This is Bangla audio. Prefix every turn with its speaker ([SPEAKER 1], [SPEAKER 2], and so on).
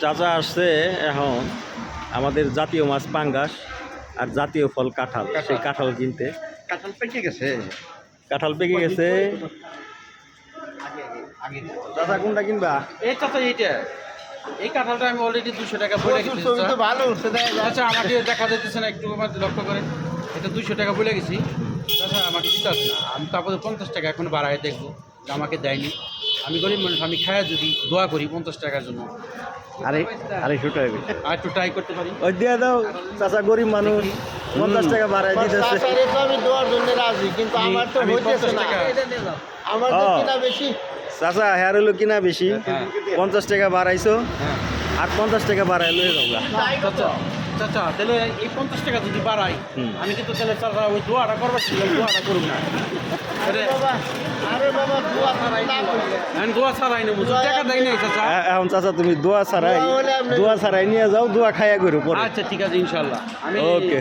[SPEAKER 1] চাচা আসছে এখন আমাদের জাতীয় মাছ পাঙ্গাস আর জাতীয় ফল কাঁঠাল, সেই কাঁঠাল কিনতে।
[SPEAKER 2] কাঁঠাল পেকে গেছে।
[SPEAKER 1] কাঁঠাল পেকে গেছে। চাচা কোনটা কিনবা?
[SPEAKER 3] এই চাচা এইটা, এই কাঁঠালটা আমি অলরেডি 200 টাকা বলে গেছি।
[SPEAKER 2] ছবি তো ভালো উঠছে,
[SPEAKER 3] আচ্ছা আমাকে দেখা যাইতেছে না, একটু আমার লক্ষ্য করেন। এটা 200 টাকা বলে গেছি। চাচা আমাকে দিতে আসে না, আমি তারপরে 50 টাকা এখন বাড়ায় দেখবো যে আমাকে দেয়নি। আমি গরিব মানুষ, আমি খায়া যদি দোয়া করি 50 টাকার জন্য,
[SPEAKER 1] আড়াইশো টাকা করে।
[SPEAKER 3] আর একটু ট্রাই করতে পারি।
[SPEAKER 1] ওই দিয়ে দাও, চাচা গরিব মানুষ, 50 টাকা বাড়ায় দিতেছে।
[SPEAKER 2] আমি দেওয়ার জন্য রাজি, কিন্তু আমার তো
[SPEAKER 3] আমি
[SPEAKER 2] হইতেছে
[SPEAKER 3] 50
[SPEAKER 2] না।
[SPEAKER 3] টাকা।
[SPEAKER 2] আমার তো
[SPEAKER 1] ও।
[SPEAKER 2] কিনা বেশি।
[SPEAKER 1] চাচা হ্যাঁ হলো কিনা বেশি,
[SPEAKER 3] হ্যাঁ।
[SPEAKER 1] 50 টাকা বাড়াইছো
[SPEAKER 3] হ্যাঁ
[SPEAKER 1] আর 50 টাকা বাড়াই লয়ে যাওগা।
[SPEAKER 3] চাচা, চাচা তাহলে এই 50 টাকা যদি বাড়াই,
[SPEAKER 1] হুম।
[SPEAKER 3] আমি কিন্তু তাহলে চাচা ওই দোয়াটা করবার ছিল, দোয়াটা করুন না।
[SPEAKER 2] আরে বাবা দোয়া ছাড়াই না করলে।
[SPEAKER 3] আমি দোয়া ছাড়াই নেবো, টাকা দেয় নাই চাচা।
[SPEAKER 1] এখন চাচা তুমি দোয়া ছাড়াই নিয়ে যাও, দোয়া খাইয়া করো পরে।
[SPEAKER 3] আচ্ছা ঠিক আছে ইনশাল্লাহ। আমি
[SPEAKER 1] ওকে।